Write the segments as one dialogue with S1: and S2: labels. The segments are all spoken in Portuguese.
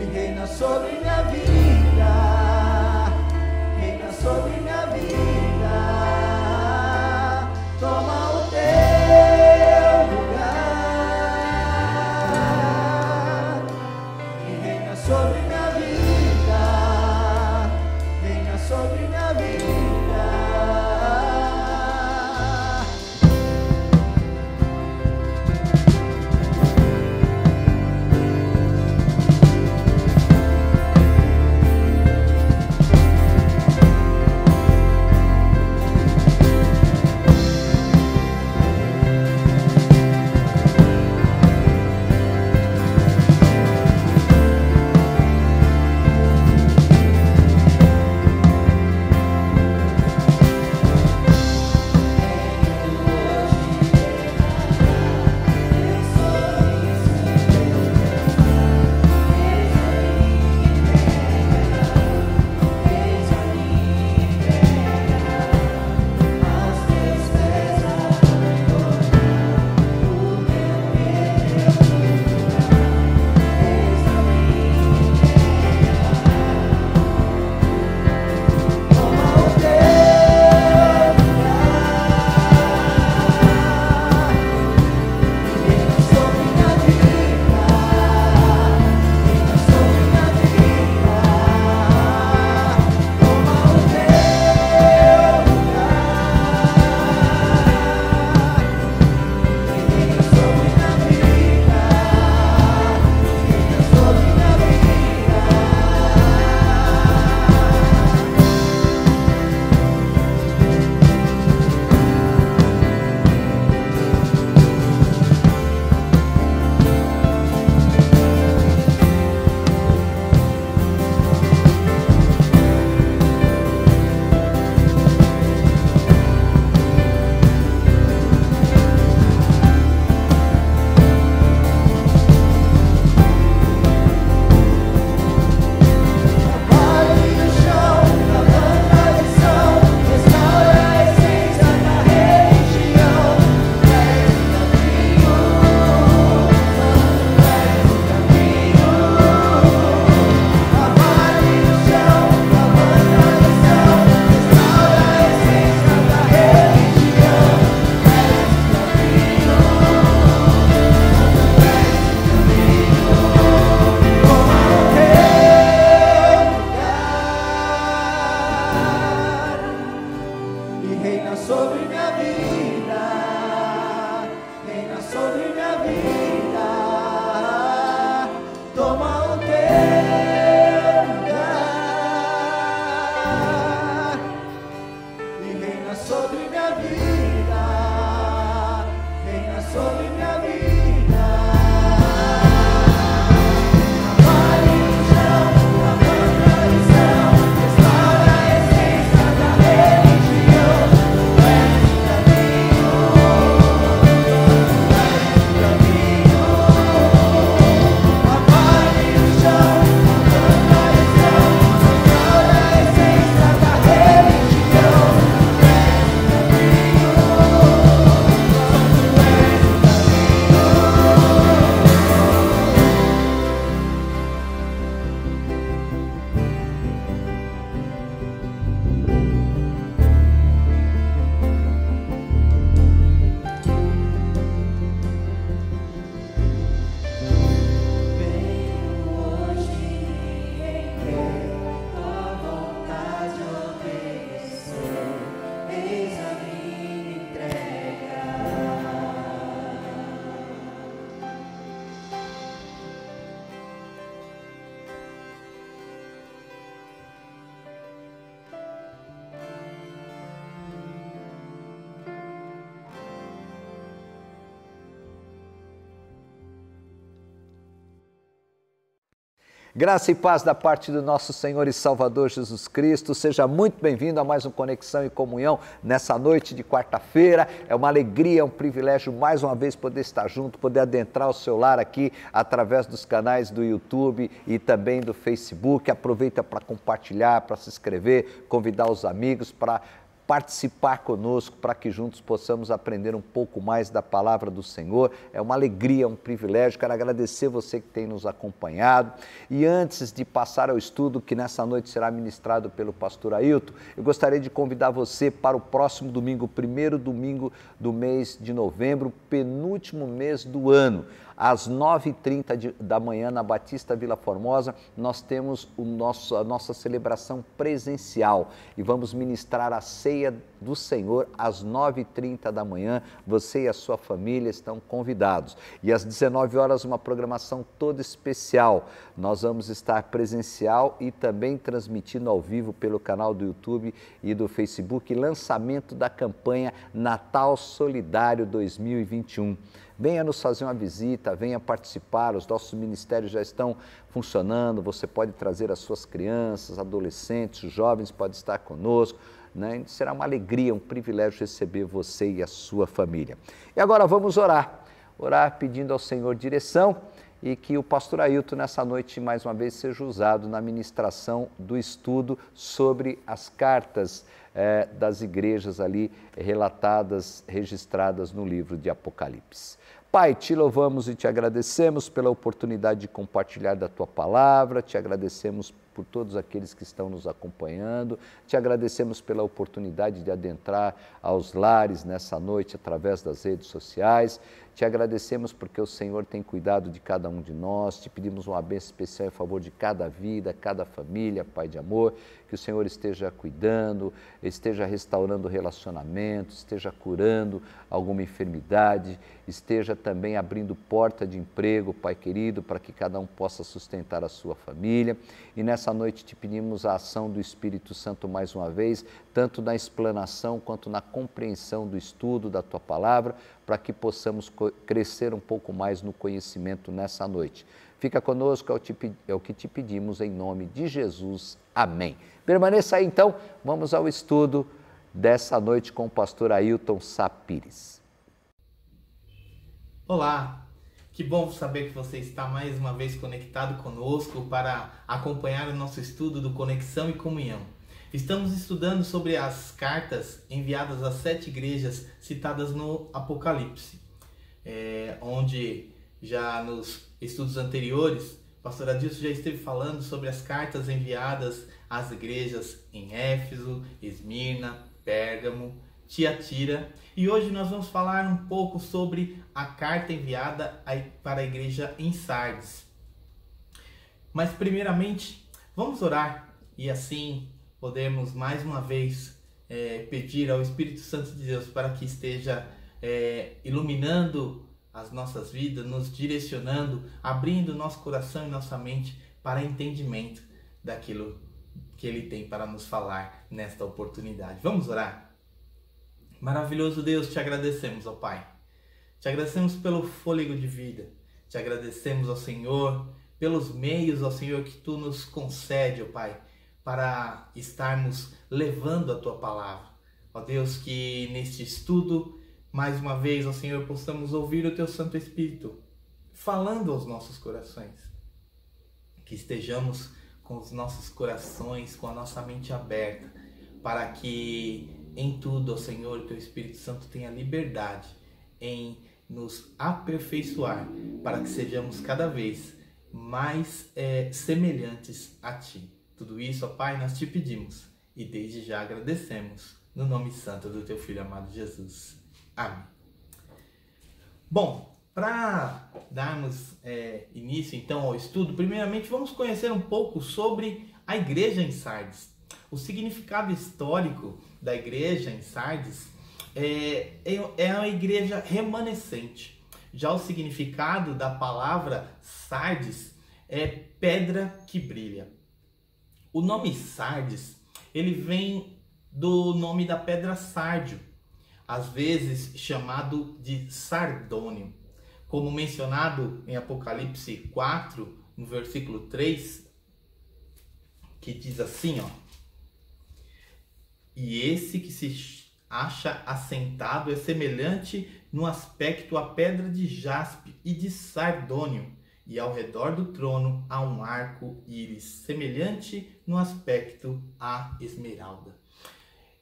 S1: e reina sobre minha vida, reina sobre minha vida. Toma o teu lugar e reina sobre minha vida, reina sobre minha vida.
S2: Graça e paz da parte do nosso Senhor e Salvador Jesus Cristo. Seja muito bem-vindo a mais um Conexão e Comunhão nessa noite de quarta-feira. É uma alegria, um privilégio mais uma vez poder estar junto, poder adentrar o seu lar aqui através dos canais do YouTube e também do Facebook. Aproveita para compartilhar, para se inscrever, convidar os amigos para participar conosco para que juntos possamos aprender um pouco mais da palavra do Senhor. É uma alegria, um privilégio. Quero agradecer você que tem nos acompanhado. E antes de passar ao estudo que nessa noite será ministrado pelo pastor Ailton, eu gostaria de convidar você para o próximo domingo, o primeiro domingo do mês de novembro, penúltimo mês do ano. Às 9h30 da manhã, na Batista Vila Formosa, nós temos a nossa celebração presencial e vamos ministrar a ceia do Senhor às 9h30 da manhã. Você e a sua família estão convidados. E às 19 horas, uma programação toda especial. Nós vamos estar presencial e também transmitindo ao vivo pelo canal do YouTube e do Facebook, lançamento da campanha Natal Solidário 2021. Venha nos fazer uma visita, venha participar, os nossos ministérios já estão funcionando, você pode trazer as suas crianças, adolescentes, jovens, pode estar conosco, né? Será uma alegria, um privilégio receber você e a sua família. E agora vamos orar pedindo ao Senhor direção e que o pastor Ailton nessa noite mais uma vez seja usado na ministração do estudo sobre as cartas das igrejas ali relatadas, registradas no livro de Apocalipse. Pai, te louvamos e te agradecemos pela oportunidade de compartilhar da tua palavra, te agradecemos por todos aqueles que estão nos acompanhando, te agradecemos pela oportunidade de adentrar aos lares nessa noite através das redes sociais, te agradecemos porque o Senhor tem cuidado de cada um de nós, te pedimos uma bênção especial em favor de cada vida, cada família, Pai de amor, que o Senhor esteja cuidando, esteja restaurando relacionamentos, esteja curando alguma enfermidade, esteja também abrindo porta de emprego, Pai querido, para que cada um possa sustentar a sua família. E nessa noite te pedimos a ação do Espírito Santo mais uma vez, tanto na explanação quanto na compreensão do estudo da tua palavra, para que possamos crescer um pouco mais no conhecimento nessa noite. Fica conosco, é o que te pedimos em nome de Jesus. Amém. Permaneça aí então, vamos ao estudo dessa noite com o pastor Ailton Sapires.
S3: Olá, que bom saber que você está mais uma vez conectado conosco para acompanhar o nosso estudo do Conexão e Comunhão. Estamos estudando sobre as cartas enviadas às 7 igrejas citadas no Apocalipse, onde já nos estudos anteriores, o pastor Adilson já esteve falando sobre as cartas enviadas às igrejas em Éfeso, Esmirna, Pérgamo, Tiatira, e hoje nós vamos falar um pouco sobre a carta enviada para a igreja em Sardes. Mas primeiramente, vamos orar e assim podemos mais uma vez pedir ao Espírito Santo de Deus para que esteja iluminando as nossas vidas, nos direcionando, abrindo nosso coração e nossa mente para entendimento daquilo que Ele tem para nos falar nesta oportunidade. Vamos orar? Maravilhoso Deus, te agradecemos, ó Pai. Te agradecemos pelo fôlego de vida. Te agradecemos, ó Senhor, pelos meios, ó Senhor, que Tu nos concede, ó Pai, para estarmos levando a Tua palavra. Ó Deus, que neste estudo, mais uma vez, ó Senhor, possamos ouvir o Teu Santo Espírito falando aos nossos corações. Que estejamos com os nossos corações, com a nossa mente aberta, para que em tudo, ó Senhor, o Teu Espírito Santo tenha liberdade em nos aperfeiçoar, para que sejamos cada vez mais semelhantes a Ti. Tudo isso, ó Pai, nós Te pedimos e desde já agradecemos, no nome santo do Teu Filho amado Jesus. Amém. Bom, para darmos início então ao estudo, primeiramente vamos conhecer um pouco sobre a igreja em Sardes. O significado histórico da igreja em Sardes é uma igreja remanescente. Já o significado da palavra Sardes é pedra que brilha. O nome Sardes, ele vem do nome da pedra sárdio, às vezes chamado de sardônio. Como mencionado em Apocalipse 4, no versículo 3, que diz assim, ó: e esse que se acha assentado é semelhante no aspecto à pedra de jaspe e de sardônio, e ao redor do trono há um arco-íris, semelhante no aspecto à esmeralda.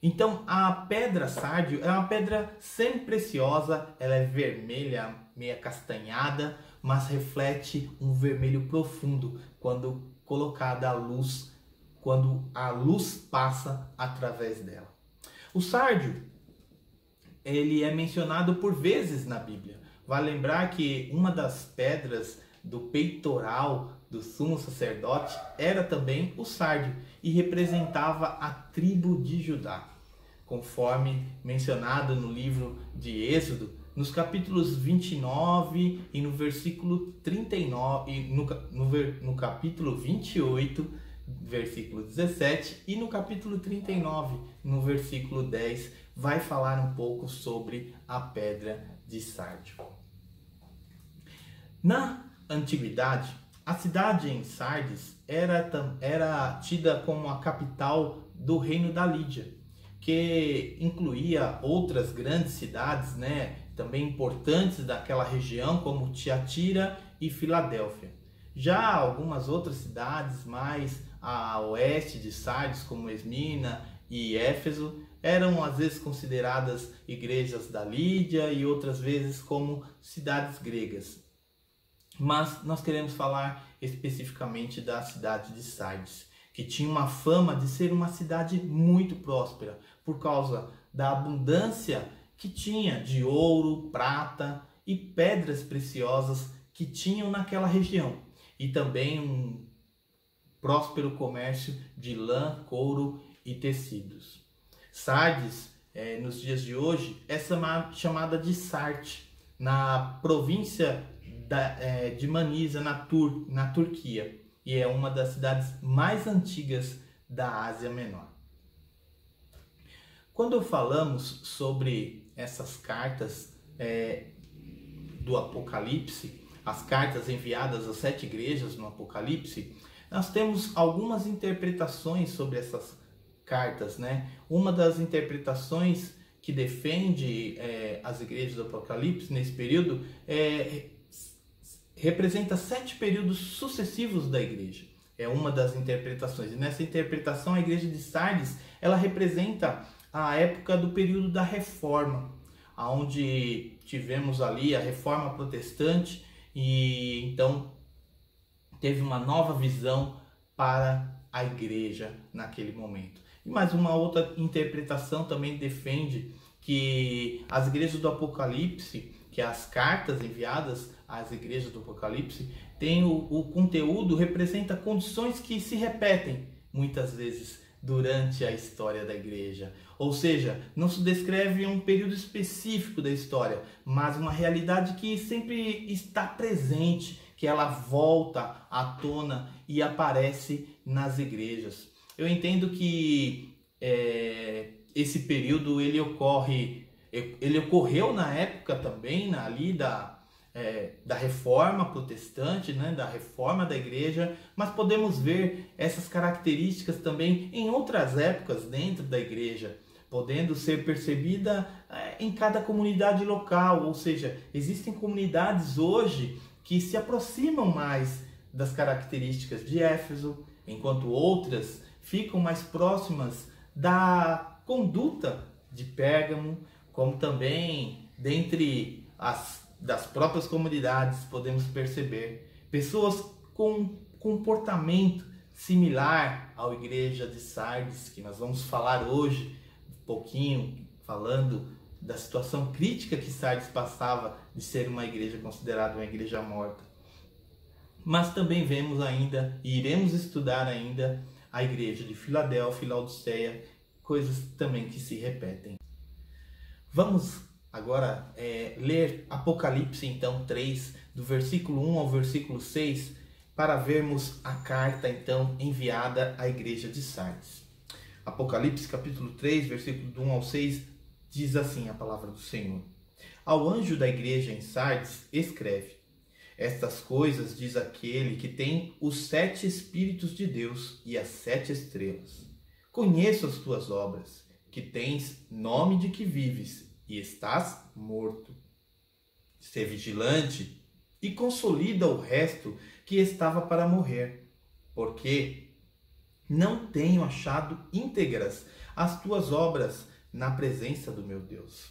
S3: Então, a pedra sárdio é uma pedra semi-preciosa, ela é vermelha, meia castanhada, mas reflete um vermelho profundo quando colocada à luz, quando a luz passa através dela. O sárdio, ele é mencionado por vezes na Bíblia. Vale lembrar que uma das pedras do peitoral do sumo sacerdote era também o sárdio e representava a tribo de Judá, conforme mencionado no livro de Êxodo, nos capítulos 29 e no versículo 39, e no capítulo 28, versículo 17, e no capítulo 39, no versículo 10, vai falar um pouco sobre a pedra de sárdio. Na antiguidade, a cidade em Sardes era tida como a capital do reino da Lídia, que incluía outras grandes cidades, também importantes daquela região, como Tiatira e Filadélfia. Já algumas outras cidades mais a oeste de Sardes, como Esmina e Éfeso, eram às vezes consideradas igrejas da Lídia e outras vezes como cidades gregas. Mas nós queremos falar especificamente da cidade de Sardes, que tinha uma fama de ser uma cidade muito próspera, por causa da abundância que tinha de ouro, prata e pedras preciosas que tinham naquela região, e também um próspero comércio de lã, couro e tecidos. Sardes, nos dias de hoje, é chamada de Sarte, na província de Manisa, na Turquia, e é uma das cidades mais antigas da Ásia Menor. Quando falamos sobre essas cartas do Apocalipse, as cartas enviadas às 7 igrejas no Apocalipse, nós temos algumas interpretações sobre essas cartas, Uma das interpretações que defende as igrejas do Apocalipse nesse período representa 7 períodos sucessivos da igreja. É uma das interpretações. E nessa interpretação, a igreja de Sardes, ela representa a época do período da Reforma, onde tivemos ali a Reforma Protestante e então teve uma nova visão para a igreja naquele momento. E mais uma outra interpretação também defende que as igrejas do Apocalipse, que as cartas enviadas às igrejas do Apocalipse, tem o conteúdo, representa condições que se repetem muitas vezes durante a história da igreja. Ou seja, não se descreve um período específico da história, mas uma realidade que sempre está presente, que ela volta à tona e aparece nas igrejas. Eu entendo que esse período ele ocorreu na época também ali da Reforma Protestante, da Reforma da Igreja, mas podemos ver essas características também em outras épocas dentro da Igreja, podendo ser percebida em cada comunidade local, ou seja, existem comunidades hoje que se aproximam mais das características de Éfeso, enquanto outras ficam mais próximas da conduta de Pérgamo, como também dentre das próprias comunidades podemos perceber pessoas com comportamento similar à igreja de Sardes, que nós vamos falar hoje um pouquinho, falando da situação crítica que Sardes passava de ser uma igreja considerada uma igreja morta. Mas também vemos ainda, e iremos estudar ainda, a igreja de Filadélfia e Laodiceia, coisas também que se repetem. Vamos agora ler Apocalipse então 3, do versículo 1 ao versículo 6, para vermos a carta então enviada à igreja de Sardes. Apocalipse capítulo 3, versículo do 1 ao 6, diz assim a palavra do Senhor. Ao anjo da igreja em Sardes escreve: estas coisas diz aquele que tem os 7 Espíritos de Deus e as 7 estrelas. Conheço as tuas obras, que tens nome de que vives e estás morto. Sê vigilante e consolida o resto que estava para morrer, porque não tenho achado íntegras as tuas obras na presença do meu Deus.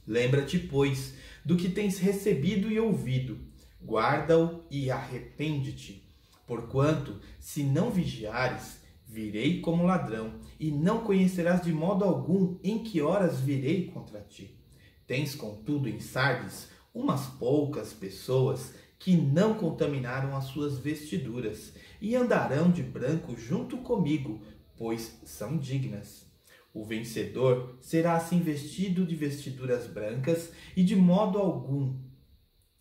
S3: Lembra-te, pois, do que tens recebido e ouvido, guarda-o e arrepende-te. Porquanto, se não vigiares, virei como ladrão, e não conhecerás de modo algum em que horas virei contra ti. Tens, contudo, em Sardes, umas poucas pessoas que não contaminaram as suas vestiduras, e andarão de branco junto comigo, pois são dignas. O vencedor será assim vestido de vestiduras brancas, e de modo algum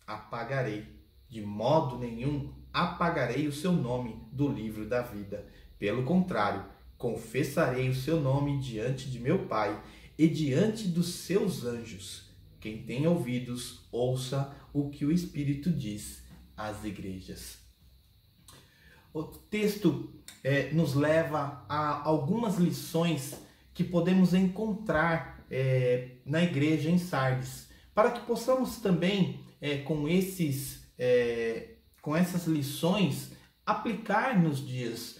S3: apagarei, de modo nenhum apagarei o seu nome do livro da vida. Pelo contrário, confessarei o seu nome diante de meu Pai e diante dos seus anjos. Quem tem ouvidos, ouça o que o Espírito diz às igrejas. O texto nos leva a algumas lições que podemos encontrar na igreja em Sardes, para que possamos também, com essas lições, aplicar nos dias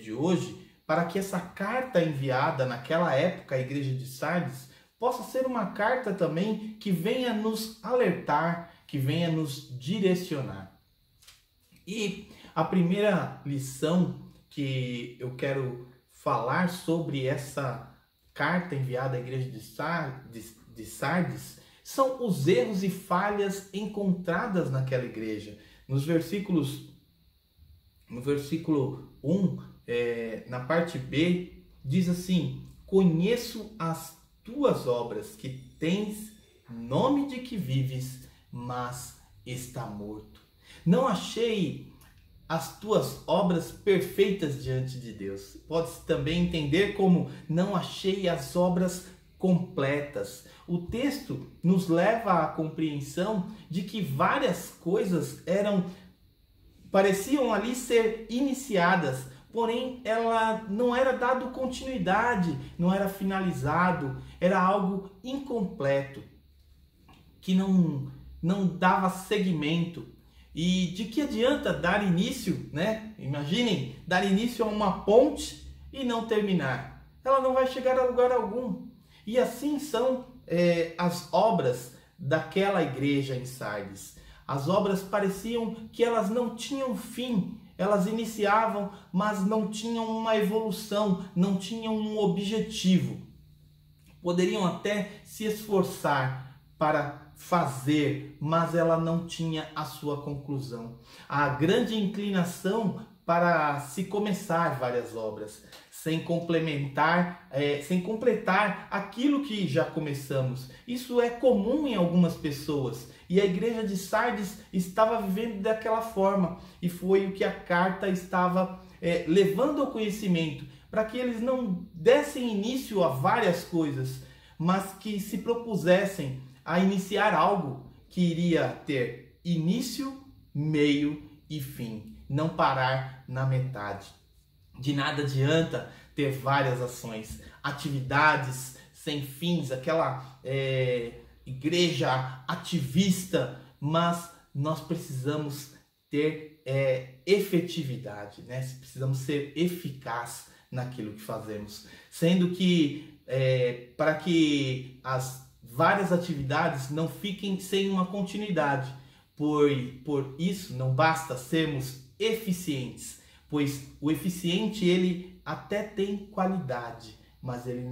S3: de hoje, para que essa carta enviada naquela época à igreja de Sardes possa ser uma carta também que venha nos alertar, que venha nos direcionar. E a primeira lição que eu quero falar sobre essa carta enviada à igreja de Sardes são os erros e falhas encontradas naquela igreja. No versículo 1, na parte B, diz assim: conheço as tuas obras, que tens nome de que vives, mas está morto. Não achei as tuas obras perfeitas diante de Deus. Pode-se também entender como não achei as obras completas. O texto nos leva à compreensão de que várias coisas pareciam ali ser iniciadas, porém ela não era dado continuidade, não era finalizado, era algo incompleto, que não dava seguimento. E de que adianta dar início, né? Imaginem, dar início a uma ponte e não terminar. Ela não vai chegar a lugar algum. E assim são as obras daquela igreja em Sardes. As obras pareciam que elas não tinham fim. Elas iniciavam, mas não tinham uma evolução, não tinham um objetivo. Poderiam até se esforçar para fazer, mas ela não tinha a sua conclusão. A grande inclinação para se começar várias obras, sem completar aquilo que já começamos. Isso é comum em algumas pessoas. E a igreja de Sardes estava vivendo daquela forma. E foi o que a carta estava levando ao conhecimento, para que eles não dessem início a várias coisas, mas que se propusessem a iniciar algo que iria ter início, meio e fim. Não parar na metade. De nada adianta ter várias ações, atividades sem fins, aquela igreja ativista, mas nós precisamos ter efetividade, né? Precisamos ser eficazes naquilo que fazemos, sendo que para que as várias atividades não fiquem sem uma continuidade, por isso não basta sermos eficientes, pois o eficiente ele até tem qualidade, mas ele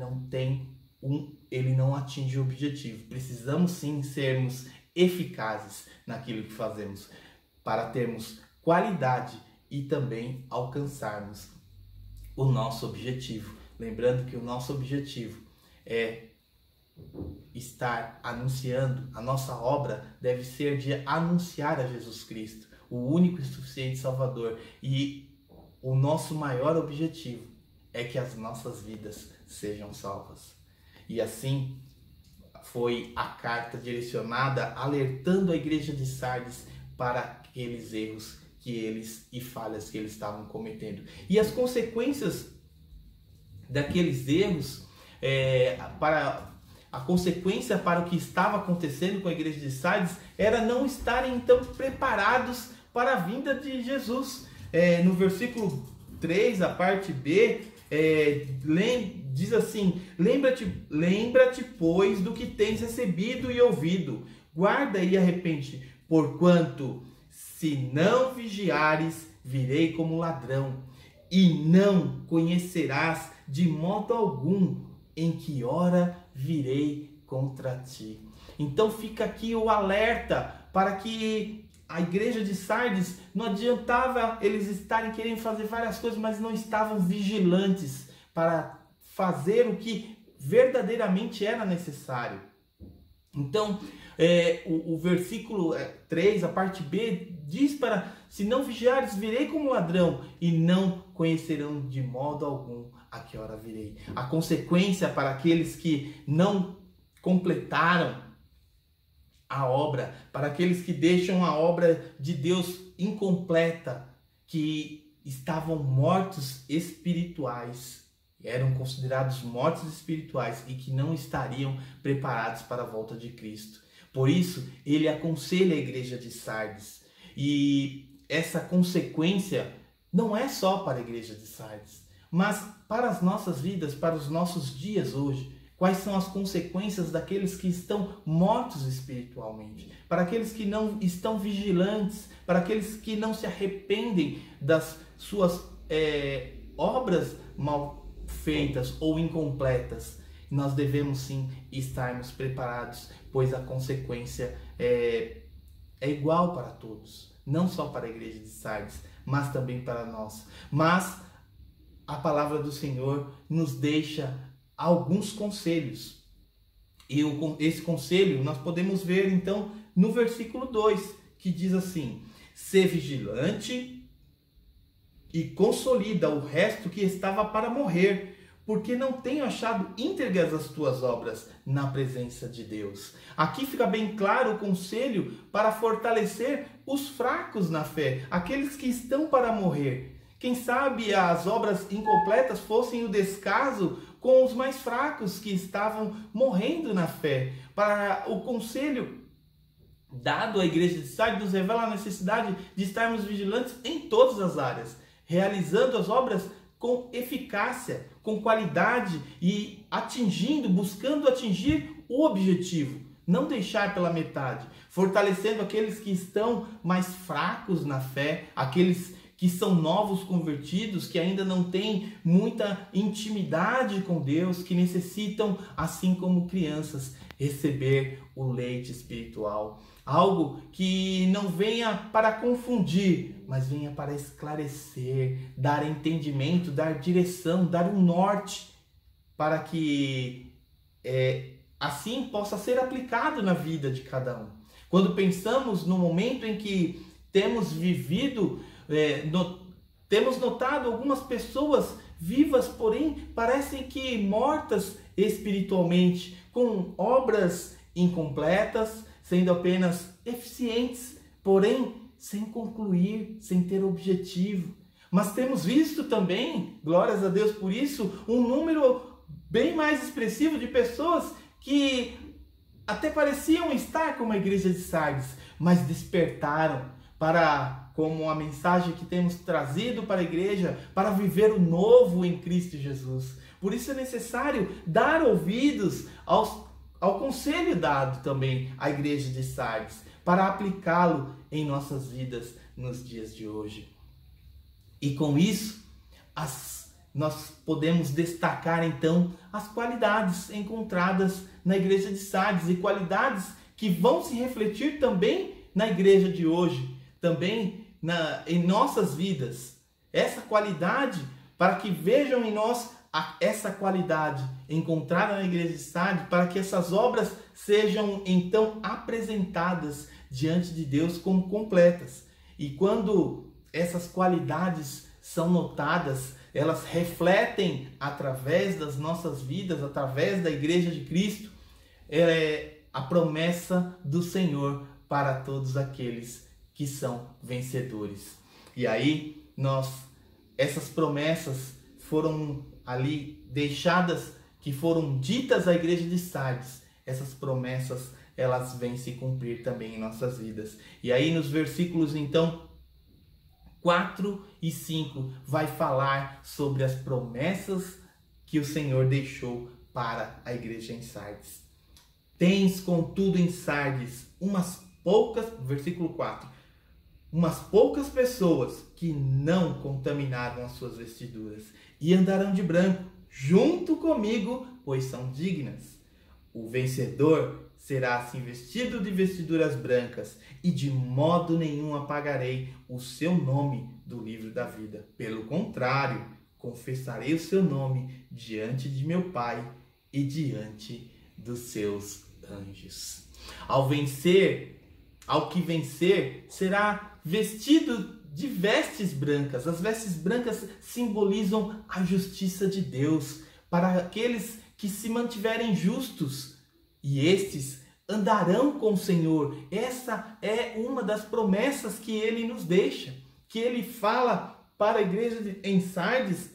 S3: não atinge o objetivo. Precisamos sim sermos eficazes naquilo que fazemos para termos qualidade e também alcançarmos o nosso objetivo. Lembrando que o nosso objetivo é estar anunciando, a nossa obra deve ser de anunciar a Jesus Cristo, o único e suficiente Salvador. E o nosso maior objetivo é que as nossas vidas sejam salvas. E assim foi a carta direcionada, alertando a igreja de Sardes para aqueles erros e falhas que eles estavam cometendo. E as consequências daqueles erros, a consequência para o que estava acontecendo com a igreja de Sardes era não estarem então preparados para a vinda de Jesus. No versículo 3, a parte B, diz assim: lembra-te, pois, do que tens recebido e ouvido, guarda e arrepende, porquanto, se não vigiares, virei como ladrão, e não conhecerás de modo algum em que hora virei contra ti. Então fica aqui o alerta para que a igreja de Sardes, não adiantava eles estarem querendo fazer várias coisas, mas não estavam vigilantes para fazer o que verdadeiramente era necessário. Então, o versículo 3, a parte B, diz para: se não vigiares, virei como ladrão, e não conhecerão de modo algum a que hora virei. A consequência para aqueles que não completaram a obra, para aqueles que deixam a obra de Deus incompleta, que estavam mortos espirituais, eram considerados mortos espirituais e que não estariam preparados para a volta de Cristo. Por isso, ele aconselha a igreja de Sardes. E essa consequência não é só para a igreja de Sardes, mas para as nossas vidas, para os nossos dias hoje. Quais são as consequências daqueles que estão mortos espiritualmente? Para aqueles que não estão vigilantes, para aqueles que não se arrependem das suas obras mal feitas ou incompletas. Nós devemos sim estarmos preparados, pois a consequência é igual para todos. Não só para a igreja de Sardes, mas também para nós. Mas a palavra do Senhor nos deixa alguns conselhos. E esse conselho nós podemos ver então no versículo 2, que diz assim: sê vigilante e consolida o resto que estava para morrer, porque não tenho achado íntegras as tuas obras na presença de Deus. Aqui fica bem claro o conselho para fortalecer os fracos na fé, aqueles que estão para morrer. Quem sabe as obras incompletas fossem o descaso com os mais fracos que estavam morrendo na fé. Para o conselho dado à igreja de Sardes nos revela a necessidade de estarmos vigilantes em todas as áreas, realizando as obras com eficácia, com qualidade e buscando atingir o objetivo. Não deixar pela metade, fortalecendo aqueles que estão mais fracos na fé, aqueles que são novos convertidos, que ainda não têm muita intimidade com Deus, que necessitam, assim como crianças, receber o leite espiritual. Algo que não venha para confundir, mas venha para esclarecer, dar entendimento, dar direção, dar um norte, para que assim possa ser aplicado na vida de cada um. Quando pensamos no momento em que temos vivido, temos notado algumas pessoas vivas, porém parecem que mortas espiritualmente, com obras incompletas, sendo apenas eficientes, porém sem concluir, sem ter objetivo. Mas temos visto também, glórias a Deus por isso, um número bem mais expressivo de pessoas que até pareciam estar como a igreja de Sardes, mas despertaram para, como a mensagem que temos trazido para a igreja, para viver o novo em Cristo Jesus. Por isso é necessário dar ouvidos ao conselho dado também à igreja de Sardes, para aplicá-lo em nossas vidas nos dias de hoje. E com isso, nós podemos destacar então as qualidades encontradas na igreja de Sardes, e qualidades que vão se refletir também na igreja de hoje, também em nossas vidas. Essa qualidade, para que vejam em nós essa qualidade encontrada na igreja de Sardes, para que essas obras sejam então apresentadas diante de Deus como completas. E quando essas qualidades são notadas, elas refletem através das nossas vidas, através da igreja de Cristo, a promessa do Senhor para todos aqueles que são vencedores. E aí, essas promessas foram ali deixadas, que foram ditas à igreja de Sardes. Essas promessas, elas vêm se cumprir também em nossas vidas. E aí nos versículos então 4 e 5 vai falar sobre as promessas que o Senhor deixou para a igreja em Sardes. Tens, contudo, em Sardes umas poucas, versículo 4, umas poucas pessoas que não contaminaram as suas vestiduras e andarão de branco junto comigo, pois são dignas. O vencedor será assim vestido de vestiduras brancas, e de modo nenhum apagarei o seu nome do livro da vida. Pelo contrário, confessarei o seu nome diante de meu Pai e diante dos seus anjos. Ao que vencer, será vestido de vestes brancas. As vestes brancas simbolizam a justiça de Deus para aqueles que se mantiverem justos, e estes andarão com o Senhor. Essa é uma das promessas que ele nos deixa, que ele fala para a igreja em Sardes,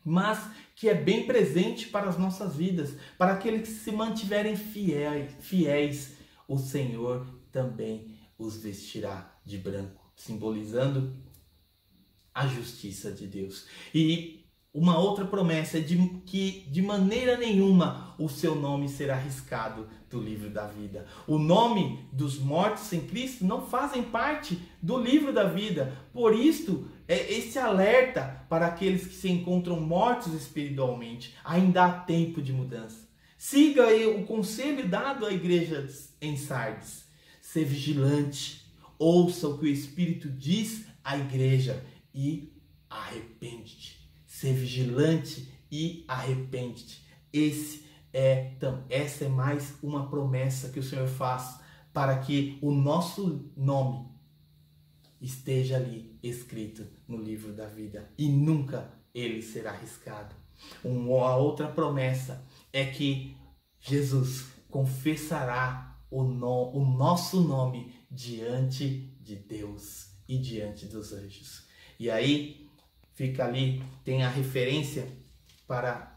S3: mas que é bem presente para as nossas vidas, para aqueles que se mantiverem fiéis, o Senhor também os vestirá de branco, simbolizando a justiça de Deus. E uma outra promessa é que de maneira nenhuma o seu nome será riscado do livro da vida. O nome dos mortos em Cristo não fazem parte do livro da vida. Por isso, esse alerta para aqueles que se encontram mortos espiritualmente. Ainda há tempo de mudança. Siga o conselho dado à igreja em Sardes. Ser vigilante. Ouça o que o Espírito diz à igreja e arrepende-te. Ser vigilante e arrepende-te. Essa é mais uma promessa que o Senhor faz para que o nosso nome esteja ali escrito no livro da vida e nunca ele será riscado. Uma outra promessa é que Jesus confessará o nosso nome diante de Deus e diante dos anjos. E aí fica ali, tem a referência para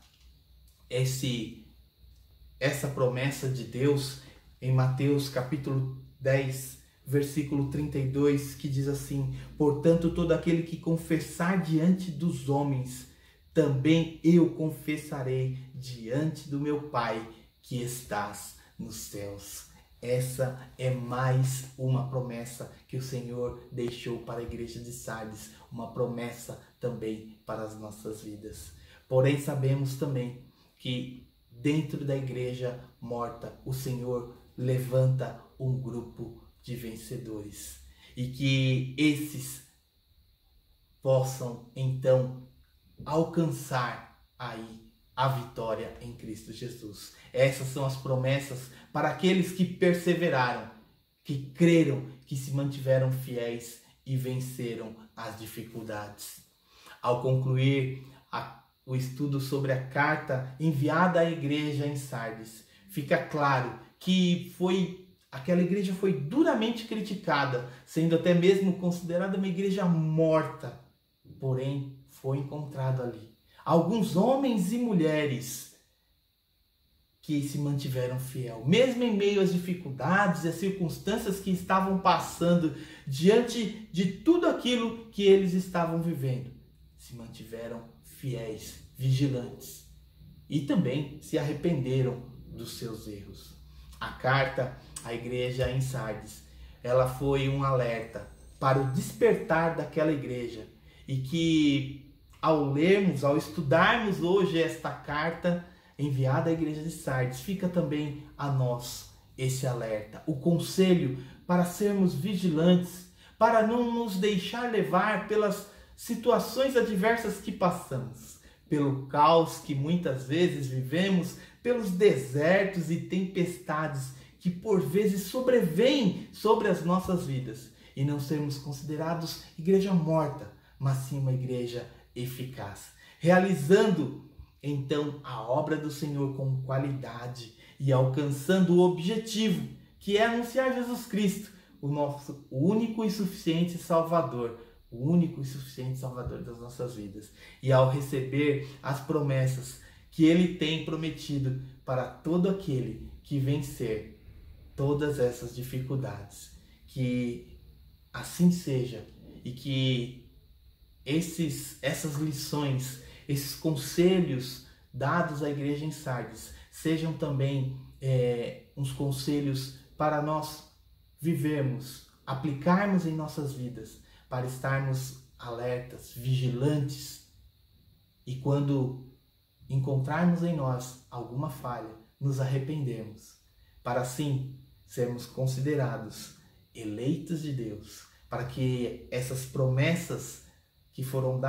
S3: essa promessa de Deus em Mateus capítulo 10, versículo 32, que diz assim: portanto, todo aquele que confessar diante dos homens, também eu confessarei diante do meu Pai que estás nos céus. Essa é mais uma promessa que o Senhor deixou para a igreja de Sardes, uma promessa também para as nossas vidas. Porém, sabemos também que dentro da igreja morta, o Senhor levanta um grupo de vencedores e que esses possam então alcançar aí a vitória em Cristo Jesus. Essas são as promessas para aqueles que perseveraram, que creram, que se mantiveram fiéis e venceram as dificuldades. Ao concluir o estudo sobre a carta enviada à igreja em Sardes, fica claro que aquela igreja foi duramente criticada, sendo até mesmo considerada uma igreja morta. Porém, foi encontrado ali alguns homens e mulheres que se mantiveram fiel, mesmo em meio às dificuldades e às circunstâncias que estavam passando, diante de tudo aquilo que eles estavam vivendo, se mantiveram fiéis, vigilantes e também se arrependeram dos seus erros. A carta à igreja em Sardes, ela foi um alerta para o despertar daquela igreja, e que ao lermos, ao estudarmos hoje esta carta enviada à igreja de Sardes, fica também a nós esse alerta, o conselho para sermos vigilantes, para não nos deixar levar pelas situações adversas que passamos, pelo caos que muitas vezes vivemos, pelos desertos e tempestades que por vezes sobrevêm sobre as nossas vidas, e não sermos considerados igreja morta, mas sim uma igreja eficaz, realizando então a obra do Senhor com qualidade e alcançando o objetivo, que é anunciar Jesus Cristo, o nosso único e suficiente Salvador, o único e suficiente Salvador das nossas vidas. E ao receber as promessas que Ele tem prometido para todo aquele que vencer todas essas dificuldades, que assim seja e que essas lições, esses conselhos dados à igreja em Sardes sejam também uns conselhos para nós vivermos, aplicarmos em nossas vidas, para estarmos alertas, vigilantes, e quando encontrarmos em nós alguma falha, nos arrependermos, para assim sermos considerados eleitos de Deus, para que essas promessas que foram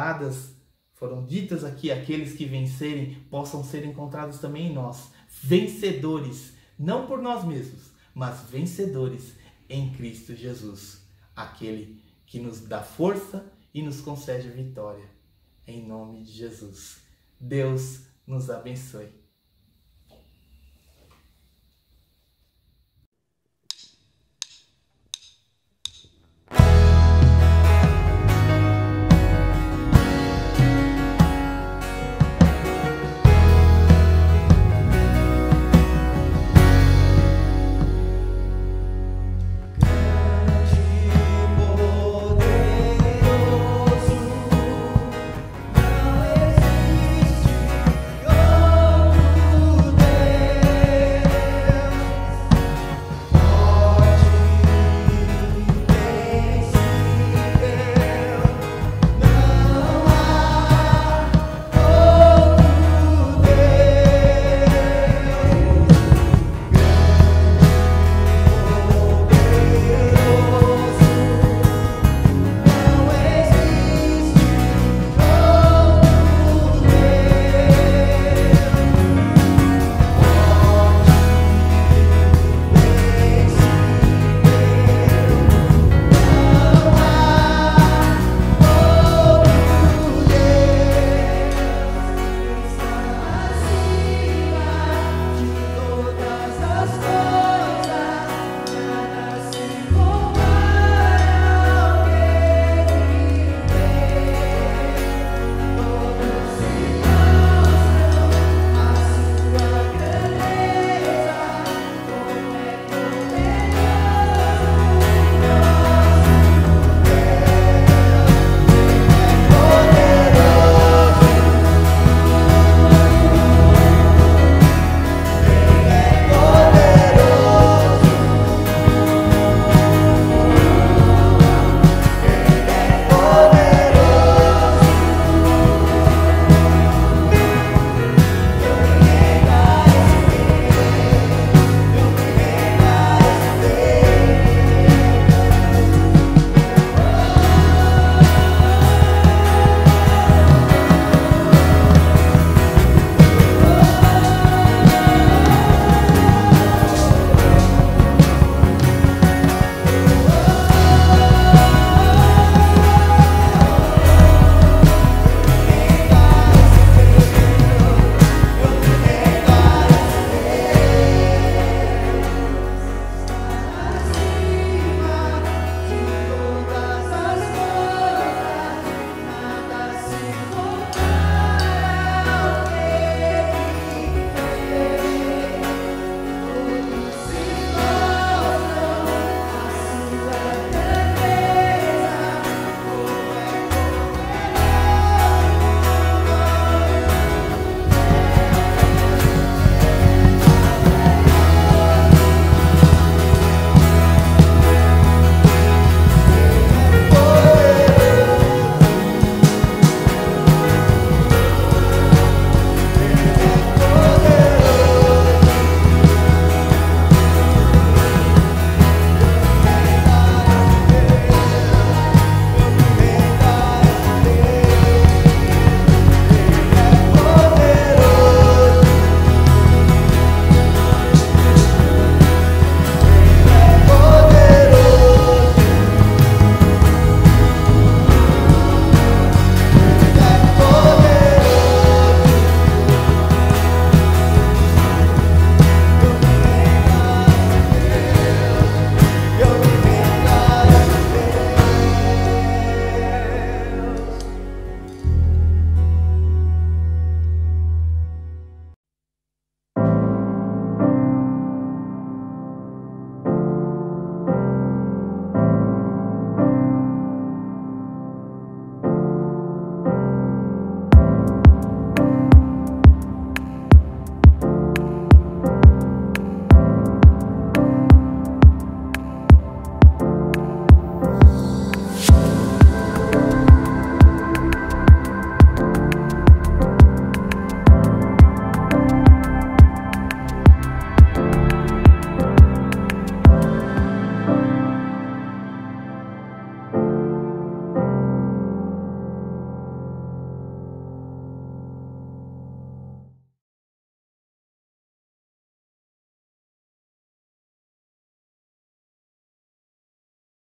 S3: ditas aqui, aqueles que vencerem, possam ser encontrados também em nós, vencedores, não por nós mesmos, mas vencedores em Cristo Jesus, aquele que nos dá força e nos concede a vitória. Em nome de Jesus. Deus nos abençoe.